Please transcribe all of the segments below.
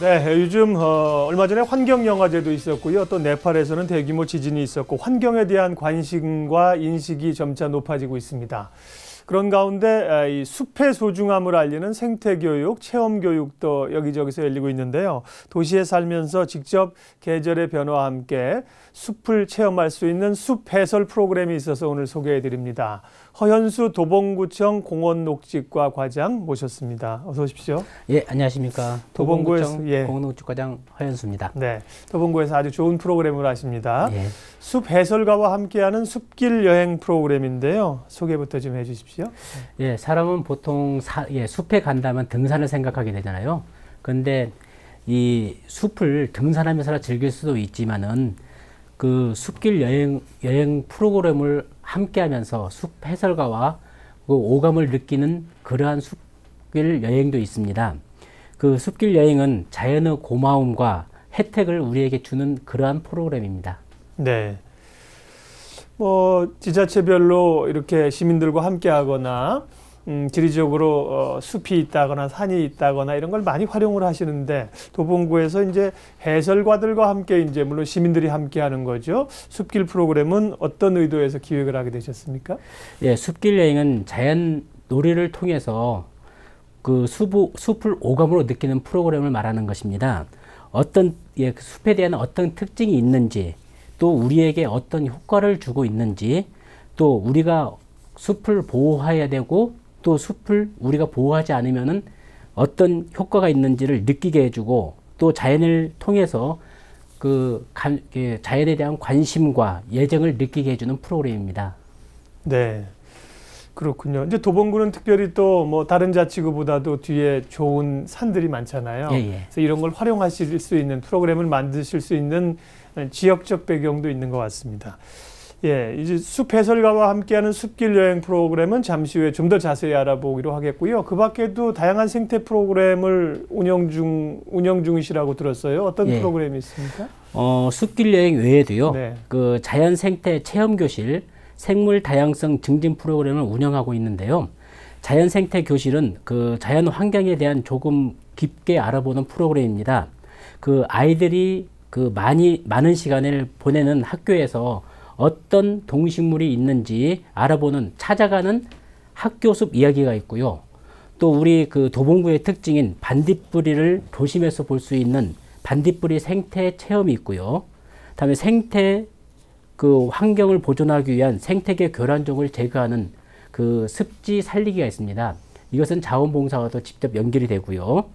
네, 요즘 얼마 전에 환경영화제도 있었고요. 또 네팔에서는 대규모 지진이 있었고 환경에 대한 관심과 인식이 점차 높아지고 있습니다. 그런 가운데 이 숲의 소중함을 알리는 생태교육, 체험교육도 여기저기서 열리고 있는데요. 도시에 살면서 직접 계절의 변화와 함께 숲을 체험할 수 있는 숲 해설 프로그램이 있어서 오늘 소개해드립니다. 허현수 도봉구청 공원녹지과 과장 모셨습니다. 어서 오십시오. 예, 안녕하십니까. 도봉구청 공원녹지과장 허현수입니다. 네, 도봉구에서 아주 좋은 프로그램을 하십니다. 예. 숲 해설가와 함께하는 숲길 여행 프로그램인데요. 소개부터 좀 해주십시오. 예, 사람은 보통 숲에 간다면 등산을 생각하게 되잖아요. 그런데 이 숲을 등산하면서 즐길 수도 있지만은 그 숲길 여행 프로그램을 함께하면서 숲 해설가와 그 오감을 느끼는 그러한 숲길 여행도 있습니다. 그 숲길 여행은 자연의 고마움과 혜택을 우리에게 주는 그러한 프로그램입니다. 네. 지자체별로 이렇게 시민들과 함께하거나 지리적으로 숲이 있다거나 산이 있다거나 이런 걸 많이 활용을 하시는데 도봉구에서 이제 해설가들과 함께 이제 물론 시민들이 함께하는 거죠. 숲길 프로그램은 어떤 의도에서 기획을 하게 되셨습니까? 예, 숲길 여행은 자연 놀이를 통해서 그 숲을 오감으로 느끼는 프로그램을 말하는 것입니다. 그 숲에 대한 어떤 특징이 있는지, 또 우리에게 어떤 효과를 주고 있는지, 또 우리가 숲을 보호해야 되고 또 숲을 우리가 보호하지 않으면은 어떤 효과가 있는지를 느끼게 해주고, 또 자연을 통해서 자연에 대한 관심과 애정을 느끼게 해주는 프로그램입니다. 네, 그렇군요. 이제 도봉구는 특별히 또 다른 자치구보다도 뒤에 좋은 산들이 많잖아요. 예, 예. 그래서 이런 걸 활용하실 수 있는 프로그램을 만드실 수 있는 지역적 배경도 있는 것 같습니다. 예, 이제 숲 해설가와 함께하는 숲길 여행 프로그램은 잠시 후에 좀 더 자세히 알아보기로 하겠고요. 그 밖에도 다양한 생태 프로그램을 운영 중이시라고 들었어요. 어떤 예. 프로그램이 있습니까? 숲길 여행 외에도요. 네. 그 자연 생태 체험 교실, 생물 다양성 증진 프로그램을 운영하고 있는데요. 자연 생태 교실은 그 자연 환경에 대한 조금 깊게 알아보는 프로그램입니다. 그 아이들이 그 많은 시간을 보내는 학교에서 어떤 동식물이 있는지 찾아가는 학교 숲 이야기가 있고요. 또 우리 그 도봉구의 특징인 반딧불이를 도심에서 볼 수 있는 반딧불이 생태 체험이 있고요. 다음에 생태 그 환경을 보존하기 위한 생태계 교란종을 제거하는 그 습지 살리기가 있습니다. 이것은 자원봉사와도 직접 연결이 되고요.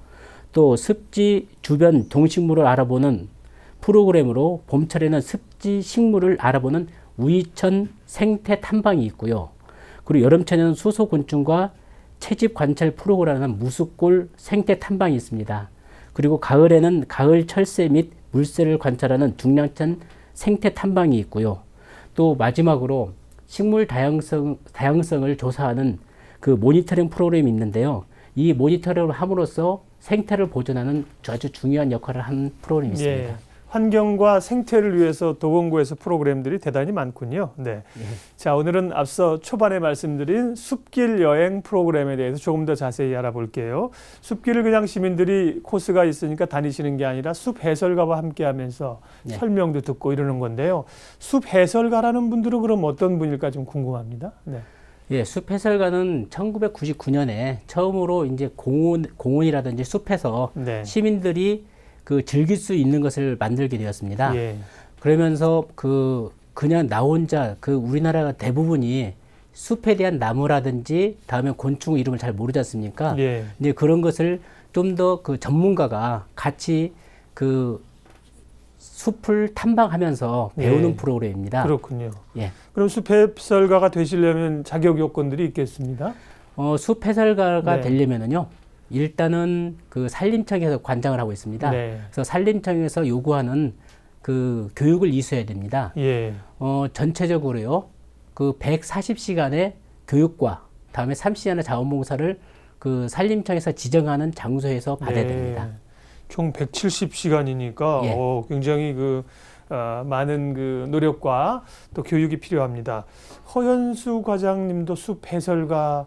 또 습지 주변 동식물을 알아보는 프로그램으로 봄철에는 습지 식물을 알아보는 우이천 생태 탐방이 있고요. 그리고 여름철에는 수소곤충과 채집 관찰 프로그램은 무수골 생태 탐방이 있습니다. 그리고 가을에는 가을 철새 및 물새를 관찰하는 중량천 생태 탐방이 있고요. 또 마지막으로 식물 다양성을 조사하는 그 모니터링 프로그램이 있는데요. 이 모니터링을 함으로써 생태를 보존하는 아주 중요한 역할을 하는 프로그램이 있습니다. 예. 환경과 생태를 위해서 도봉구에서 프로그램들이 대단히 많군요. 네. 예. 자, 오늘은 앞서 초반에 말씀드린 숲길 여행 프로그램에 대해서 조금 더 자세히 알아볼게요. 숲길을 그냥 시민들이 코스가 있으니까 다니시는 게 아니라 숲 해설가와 함께하면서 설명도 듣고 이러는 건데요. 숲 해설가라는 분들은 그럼 어떤 분일까 좀 궁금합니다. 네. 예, 숲 해설가는 1999년에 처음으로 이제 공원이라든지 숲에서 시민들이 그 즐길 수 있는 것을 만들게 되었습니다. 예. 그러면서 그냥 나 혼자 우리나라가 대부분이 숲에 대한 나무라든지 다음에 곤충 이름을 잘 모르지 않습니까? 예. 이제 그런 것을 좀 더 그 전문가가 같이 그 숲을 탐방하면서 배우는 프로그램입니다. 그렇군요. 예. 그럼 숲 해설가가 되시려면 자격 요건들이 있겠습니다. 숲 해설가가 되려면은요. 일단은 그 산림청에서 관장을 하고 있습니다. 그래서 산림청에서 요구하는 그 교육을 이수해야 됩니다. 예. 전체적으로요. 그 140시간의 교육과 다음에 30시간의 자원봉사를 그 산림청에서 지정하는 장소에서 받아야 됩니다. 총 170시간이니까 굉장히 많은 그 노력과 또 교육이 필요합니다. 허현수 과장님도 숲 해설가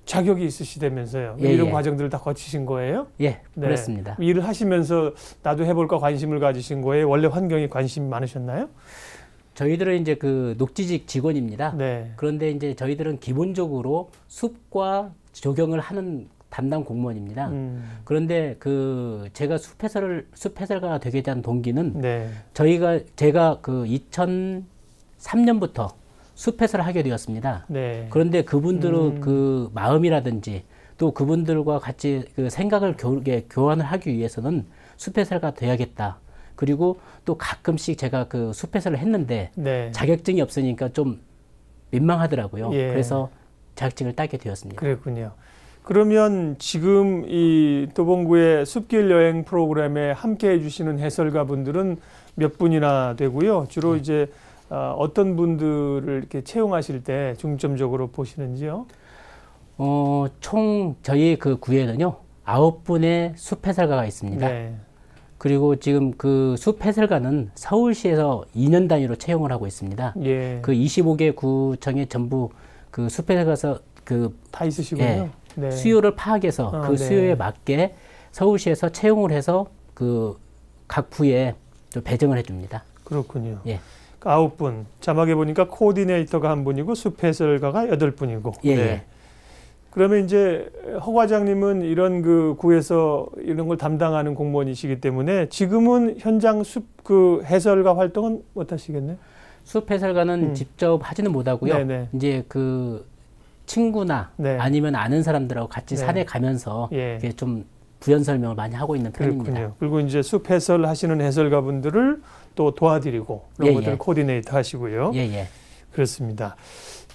자격이 있으시다면서요. 예, 이런 예. 과정들을 다 거치신 거예요? 예, 네. 그렇습니다. 일을 하시면서 나도 해볼까 관심을 가지신 거예요? 원래 환경에 관심이 많으셨나요? 저희들은 이제 그 녹지직 직원입니다. 네. 그런데 이제 저희들은 기본적으로 숲과 조경을 하는 담당 공무원입니다. 그런데 그 제가 숲해설가가 되게 된 동기는 네. 제가 그 2003년부터 숲해설을 하게 되었습니다. 네. 그런데 그분들의 그 마음이라든지 또 그분들과 같이 그 생각을 교환을 하기 위해서는 숲해설가 돼야겠다. 그리고 또 가끔씩 제가 그 숲해설을 했는데 네. 자격증이 없으니까 좀 민망하더라고요. 예. 그래서 자격증을 따게 되었습니다. 그랬군요. 그러면 지금 이 도봉구의 숲길 여행 프로그램에 함께 해주시는 해설가 분들은 몇 분이나 되고요. 주로 이제 어떤 분들을 이렇게 채용하실 때 중점적으로 보시는지요? 총 저희 그 구에는요 9분의 숲 해설가가 있습니다. 네. 그리고 지금 그 숲 해설가는 서울시에서 2년 단위로 채용을 하고 있습니다. 예. 그 25개 구청에 전부 그 숲 해설가서 그 다 있으시군요. 예, 네. 수요를 파악해서 그 네. 수요에 맞게 서울시에서 채용을 해서 그 각 부에 또 배정을 해줍니다. 그렇군요. 예. 9분. 자막에 보니까 코디네이터가 1분이고 숲 해설가가 8분이고. 예, 네. 예. 그러면 이제 허 과장님은 이런 그 구에서 이런 걸 담당하는 공무원이시기 때문에 지금은 현장 숲 그 해설가 활동은 못 하시겠네요? 숲 해설가는 직접 하지는 못하고요. 네네. 이제 그 친구나 네. 아니면 아는 사람들하고 같이 네. 산에 가면서 예. 이렇게 좀 부연 설명을 많이 하고 있는 편입니다. 그렇군요. 그리고 이제 숲 해설 하시는 해설가 분들을 또 도와드리고 그런 예, 것들 예. 코디네이터 하시고요. 예, 예. 그렇습니다.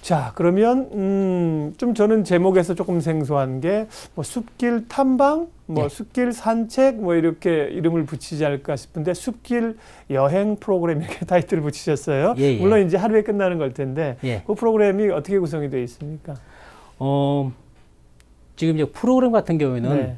자, 그러면 좀 저는 제목에서 조금 생소한 게 뭐 숲길 탐방, 뭐 예. 숲길 산책, 뭐 이렇게 이름을 붙이지 않을까 싶은데 숲길 여행 프로그램 이렇게 타이틀을 붙이셨어요. 예, 예. 물론 이제 하루에 끝나는 걸 텐데 예. 그 프로그램이 어떻게 구성이 되어 있습니까? 지금 이제 프로그램 같은 경우에는 네.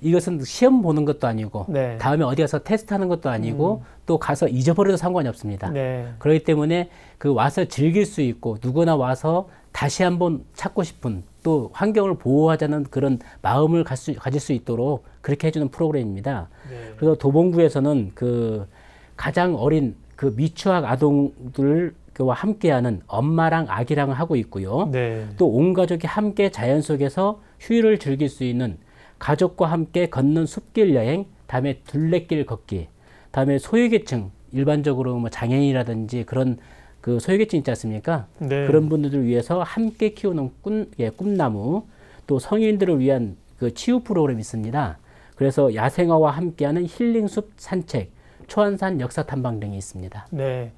이것은 시험 보는 것도 아니고 네. 다음에 어디 가서 테스트하는 것도 아니고 또 가서 잊어버려도 상관이 없습니다. 네. 그렇기 때문에 그 와서 즐길 수 있고 누구나 와서 다시 한번 찾고 싶은 또 환경을 보호하자는 그런 마음을 가질 수 있도록 그렇게 해주는 프로그램입니다. 네. 그래서 도봉구에서는 그 가장 어린 그 미취학 아동들과 함께하는 엄마랑 아기랑을 하고 있고요. 네. 또 온 가족이 함께 자연 속에서 휴일을 즐길 수 있는 가족과 함께 걷는 숲길 여행, 다음에 둘레길 걷기, 다음에 소외계층, 일반적으로 뭐 장애인이라든지 그런 그 소외계층 있지 않습니까? 네. 그런 분들을 위해서 함께 키우는 꿈나무, 또 성인들을 위한 그 치유 프로그램이 있습니다. 그래서 야생화와 함께하는 힐링 숲 산책, 초안산 역사 탐방 등이 있습니다. 네.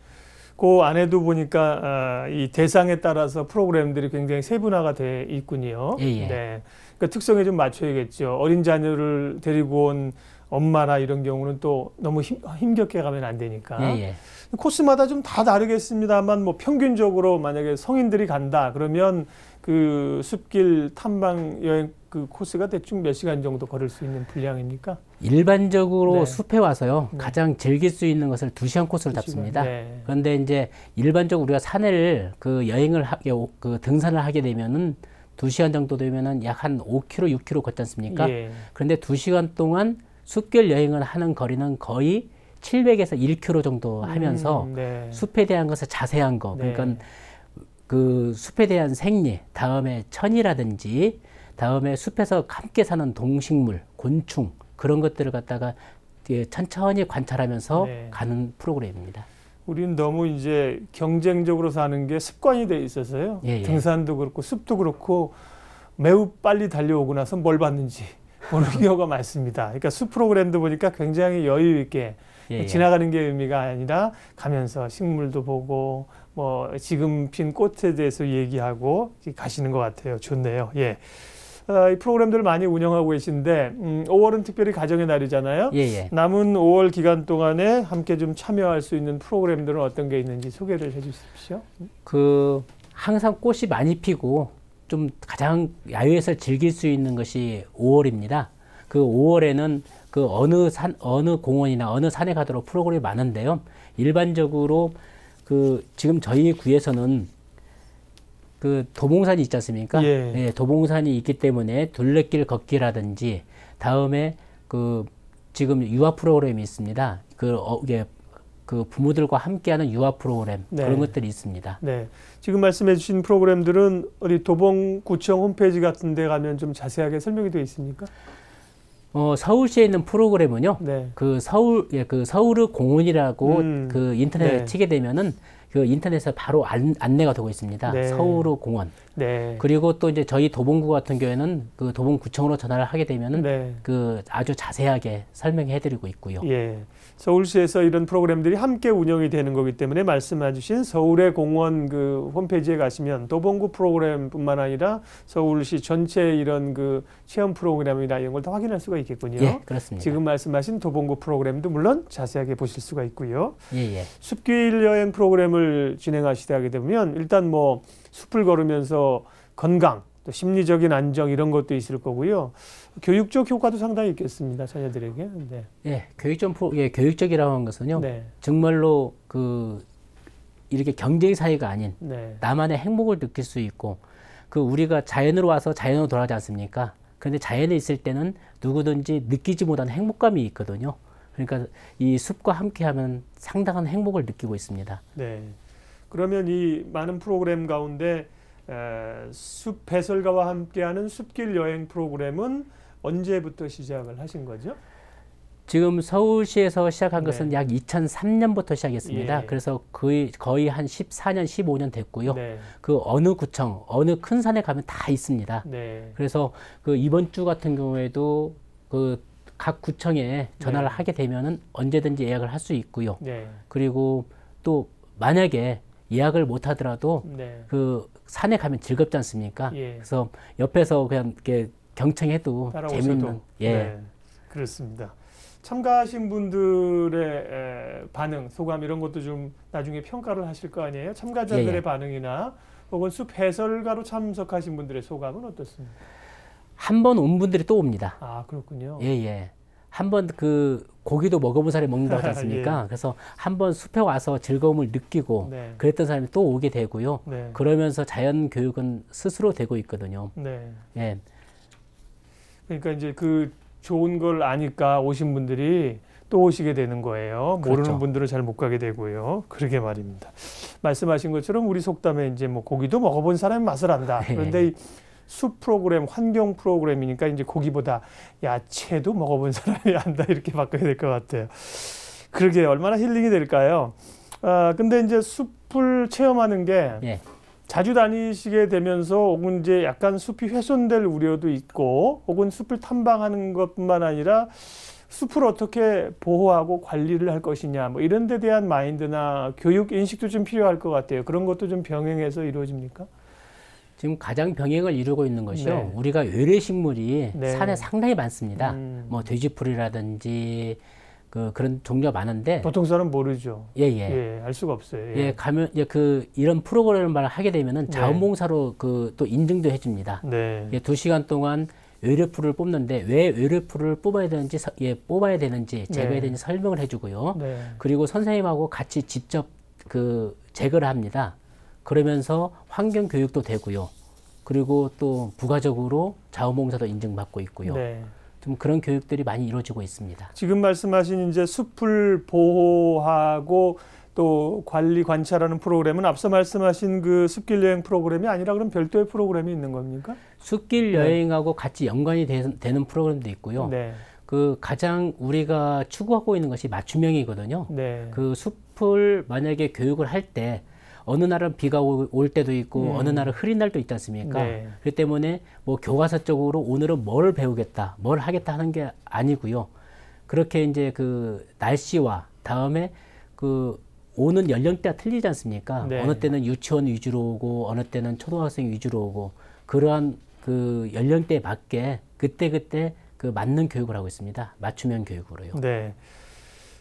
그 안에도 보니까 이 대상에 따라서 프로그램들이 굉장히 세분화가 돼 있군요. 예, 예. 네. 그러니까 특성에 좀 맞춰야겠죠. 어린 자녀를 데리고 온 엄마나 이런 경우는 또 너무 힘겹게 가면 안 되니까. 예, 예. 코스마다 좀 다 다르겠습니다만 뭐 평균적으로 만약에 성인들이 간다 그러면 그 숲길 탐방 여행 그 코스가 대충 몇 시간 정도 걸을 수 있는 분량입니까? 일반적으로 네. 숲에 와서요 네. 가장 즐길 수 있는 것을 2시간 코스로 2시간. 잡습니다. 네. 그런데 이제 일반적으로 우리가 산을 그 여행을 그 등산을 하게 되면은 2시간 정도 되면은 약 한 5km, 6km 걷지 않습니까? 예. 그런데 2시간 동안 숲길 여행을 하는 거리는 거의 700에서 1km 정도 하면서 네. 숲에 대한 것을 자세한 거, 네. 그러니까 그 숲에 대한 생리, 다음에 천이라든지, 다음에 숲에서 함께 사는 동식물, 곤충 그런 것들을 갖다가 천천히 관찰하면서 네. 가는 프로그램입니다. 우리는 너무 이제 경쟁적으로 사는 게 습관이 돼 있어서요. 예, 예. 등산도 그렇고 숲도 그렇고 매우 빨리 달려오고 나서 뭘 봤는지 모르는 경우가 많습니다. 그러니까 숲 프로그램도 보니까 굉장히 여유 있게 예, 예. 지나가는 게 의미가 아니라 가면서 식물도 보고 뭐 지금 핀 꽃에 대해서 얘기하고 가시는 것 같아요. 좋네요. 예. 이 프로그램들을 많이 운영하고 계신데 5월은 특별히 가정의 날이잖아요. 예, 예. 남은 5월 기간 동안에 함께 좀 참여할 수 있는 프로그램들은 어떤 게 있는지 소개를 해 주십시오. 그 항상 꽃이 많이 피고 좀 가장 야외에서 즐길 수 있는 것이 5월입니다. 그 5월에는 그 어느 공원이나 어느 산에 가도록 프로그램이 많은데요. 일반적으로 그 지금 저희 구에서는 그 도봉산이 있지 않습니까? 예. 예, 도봉산이 있기 때문에 둘레길 걷기라든지 다음에 그 지금 유아 프로그램이 있습니다. 이게 그 부모들과 함께하는 유아 프로그램 네. 그런 것들이 있습니다. 네. 지금 말씀해 주신 프로그램들은 어디 도봉구청 홈페이지 같은 데 가면 좀 자세하게 설명이 되어 있습니까? 서울시에 있는 프로그램은요. 네. 그 서울의 공원이라고 그 인터넷에 네. 치게 되면은 그 인터넷에 바로 안내가 되고 있습니다. 네. 서울의 공원. 네. 그리고 또 이제 저희 도봉구 같은 경우에는 그 도봉구청으로 전화를 하게 되면은 네. 그 아주 자세하게 설명해 드리고 있고요. 예. 서울시에서 이런 프로그램들이 함께 운영이 되는 거기 때문에 말씀해 주신 서울의 공원 그 홈페이지에 가시면 도봉구 프로그램뿐만 아니라 서울시 전체 이런 그 체험 프로그램이나 이런 걸 다 확인할 수가 있겠군요. 예, 그렇습니다. 지금 말씀하신 도봉구 프로그램도 물론 자세하게 보실 수가 있고요. 예, 예. 숲길 여행 프로그램을 진행하시다 하게 되면 일단 뭐 숲을 걸으면서 건강, 또 심리적인 안정 이런 것도 있을 거고요. 교육적 효과도 상당히 있겠습니다. 자녀들에게. 네. 예, 교육적이라고 하는 것은요. 네. 정말로 그 이렇게 경쟁 사회가 아닌 네. 나만의 행복을 느낄 수 있고 그 우리가 자연으로 와서 자연으로 돌아가지 않습니까? 그런데 자연에 있을 때는 누구든지 느끼지 못한 행복감이 있거든요. 그러니까 이 숲과 함께하면 상당한 행복을 느끼고 있습니다. 네. 그러면 이 많은 프로그램 가운데 숲 해설가와 함께하는 숲길 여행 프로그램은 언제부터 시작을 하신 거죠? 지금 서울시에서 시작한 네. 것은 약 2003년부터 시작했습니다. 예. 그래서 거의 한 14년, 15년 됐고요. 네. 그 어느 구청, 어느 큰 산에 가면 다 있습니다. 네. 그래서 그 이번 주 같은 경우에도 그 각 구청에 전화를 네. 하게 되면은 언제든지 예약을 할 수 있고요. 네. 그리고 또 만약에 예약을 못 하더라도 네. 그 산에 가면 즐겁지 않습니까? 예. 그래서 옆에서 그냥 이렇게 경청해도 따라오셔도. 재밌는. 예. 네. 그렇습니다. 참가하신 분들의 반응, 소감 이런 것도 좀 나중에 평가를 하실 거 아니에요? 참가자들의 예. 반응이나 혹은 숲 해설가로 참석하신 분들의 소감은 어떻습니까? 한 번 온 분들이 또 옵니다. 아, 그렇군요. 예, 예. 한 번 그 고기도 먹어본 사람이 먹는다고 하지 않습니까? 예. 그래서 한 번 숲에 와서 즐거움을 느끼고 네. 그랬던 사람이 또 오게 되고요. 네. 그러면서 자연 교육은 스스로 되고 있거든요. 네. 예. 그러니까 이제 그 좋은 걸 아니까 오신 분들이 또 오시게 되는 거예요. 그렇죠. 모르는 분들은 잘 못 가게 되고요. 그러게 말입니다. 말씀하신 것처럼 우리 속담에 이제 뭐 고기도 먹어본 사람이 맛을 안다. 그런데 이 숲 프로그램, 환경 프로그램이니까 이제 고기보다 야채도 먹어본 사람이 안다 이렇게 바꿔야 될 것 같아요. 그러게 얼마나 힐링이 될까요? 근데 이제 숲을 체험하는 게 예. 자주 다니시게 되면서 혹은 이제 약간 숲이 훼손될 우려도 있고 혹은 숲을 탐방하는 것뿐만 아니라 숲을 어떻게 보호하고 관리를 할 것이냐 뭐 이런 데 대한 마인드나 교육 인식도 좀 필요할 것 같아요. 그런 것도 좀 병행해서 이루어집니까? 지금 가장 병행을 이루고 있는 것이요. 네. 우리가 외래식물이 네. 산에 상당히 많습니다. 뭐 돼지풀이라든지 그런 종류가 많은데 보통 사람 모르죠. 예. 알 수가 없어요. 예, 가면 이런 프로그램을 하게 되면은 네. 자원봉사로 또 인증도 해줍니다. 네. 예, 2시간 동안 외래풀을 뽑는데 왜 외래풀을 뽑아야 되는지 제거해야 되는지 설명을 해주고요. 네. 그리고 선생님하고 같이 직접 제거를 합니다. 그러면서 환경 교육도 되고요. 그리고 또 부가적으로 자원봉사도 인증받고 있고요. 네. 좀 그런 교육들이 많이 이루어지고 있습니다. 지금 말씀하신 이제 숲을 보호하고 또 관리 관찰하는 프로그램은 앞서 말씀하신 그 숲길 여행 프로그램이 아니라 그럼 별도의 프로그램이 있는 겁니까? 숲길 여행하고 같이 연관이 되는 프로그램도 있고요. 네. 가장 우리가 추구하고 있는 것이 맞춤형이거든요. 네. 그 숲을 만약에 교육을 할 때 어느 날은 비가 올 때도 있고 어느 날은 흐린 날도 있지 않습니까? 네. 그렇기 때문에 뭐 교과서적으로 오늘은 뭘 배우겠다, 뭘 하겠다 하는 게 아니고요. 그렇게 이제 날씨와 다음에 오는 연령대가 틀리지 않습니까? 네. 어느 때는 유치원 위주로 오고 어느 때는 초등학생 위주로 오고 그러한 연령대에 맞게 그때 맞는 교육을 하고 있습니다. 맞춤형 교육으로요. 네.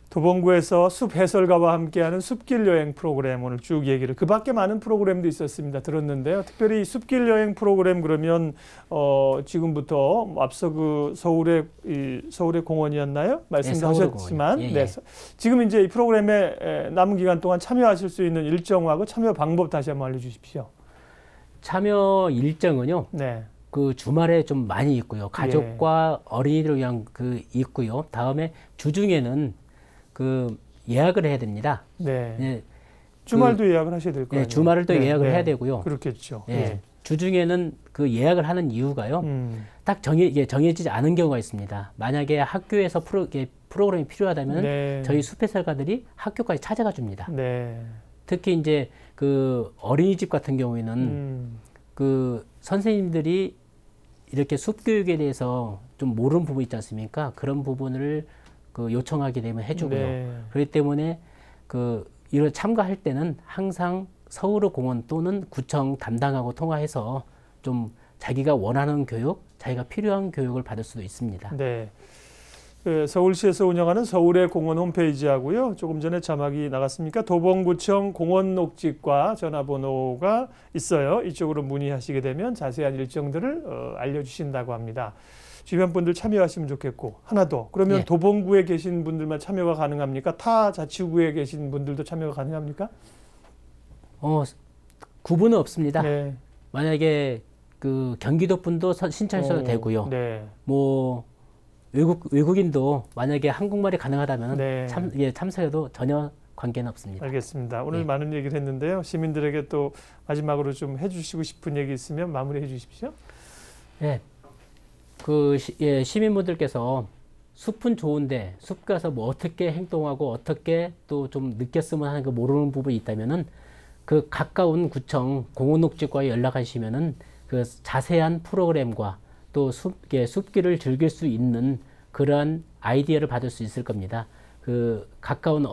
도봉구에서 숲 해설가와 함께하는 숲길 여행 프로그램 오늘 쭉 얘기를 그 밖에 많은 프로그램도 있었습니다. 들었는데요. 특별히 숲길 여행 프로그램 그러면 지금부터 앞서 서울의 공원이었나요? 말씀도 하셨지만 예, 예. 네. 지금 이제 이 프로그램에 남은 기간 동안 참여하실 수 있는 일정하고 참여 방법 다시 한번 알려주십시오. 참여 일정은요. 네. 그 주말에 좀 많이 있고요. 가족과 어린이들을 위한 그 있고요. 다음에 주중에는 그 예약을 해야 됩니다. 네. 네. 주말도 예약을 하셔야 될 거예요. 네, 주말을 또 예약을 해야 되고요. 그렇겠죠. 예. 주중에는 그 예약을 하는 이유가요. 딱 정해지지 않은 경우가 있습니다. 만약에 학교에서 프로그램이 필요하다면 저희 숲해설가들이 학교까지 찾아가 줍니다. 네. 특히 이제 그 어린이집 같은 경우에는 그 선생님들이 이렇게 숲 교육에 대해서 좀 모르는 부분 있지 않습니까? 그런 부분을 그 요청하게 되면 해주고요. 네. 그렇기 때문에 그 이런 참가할 때는 항상 서울의 공원 또는 구청 담당하고 통화해서 좀 자기가 원하는 교육, 자기가 필요한 교육을 받을 수도 있습니다. 네. 그 서울시에서 운영하는 서울의 공원 홈페이지하고요. 조금 전에 자막이 나갔습니까? 도봉구청 공원녹지과 전화번호가 있어요. 이쪽으로 문의하시게 되면 자세한 일정들을 알려주신다고 합니다. 주변 분들 참여하시면 좋겠고 하나 더. 그러면 도봉구에 계신 분들만 참여가 가능합니까? 타 자치구에 계신 분들도 참여가 가능합니까? 구분은 없습니다. 네. 만약에 그 경기도 분도 신청하셔도 되고요. 네. 뭐 외국인도 만약에 한국말이 가능하다면 참석해도 전혀 관계는 없습니다. 알겠습니다. 오늘 많은 얘기를 했는데요. 시민들에게 또 마지막으로 좀 해주시고 싶은 얘기 있으면 마무리해 주십시오. 네. 시민분들께서 숲은 좋은데 숲 가서 뭐 어떻게 행동하고 어떻게 또 좀 느꼈으면 하는 거 모르는 부분이 있다면은 그 가까운 구청 공원녹지과에 연락하시면은 그 자세한 프로그램과 또 숲길을 즐길 수 있는 그러한 아이디어를 받을 수 있을 겁니다. 그 가까운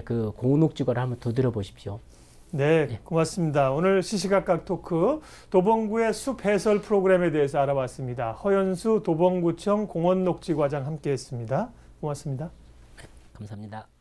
그 공원녹지과를 한번 두드려 보십시오. 네, 고맙습니다. 오늘 시시각각 토크 도봉구의 숲 해설 프로그램에 대해서 알아봤습니다. 허연수 도봉구청 공원녹지과장 함께했습니다. 고맙습니다. 감사합니다.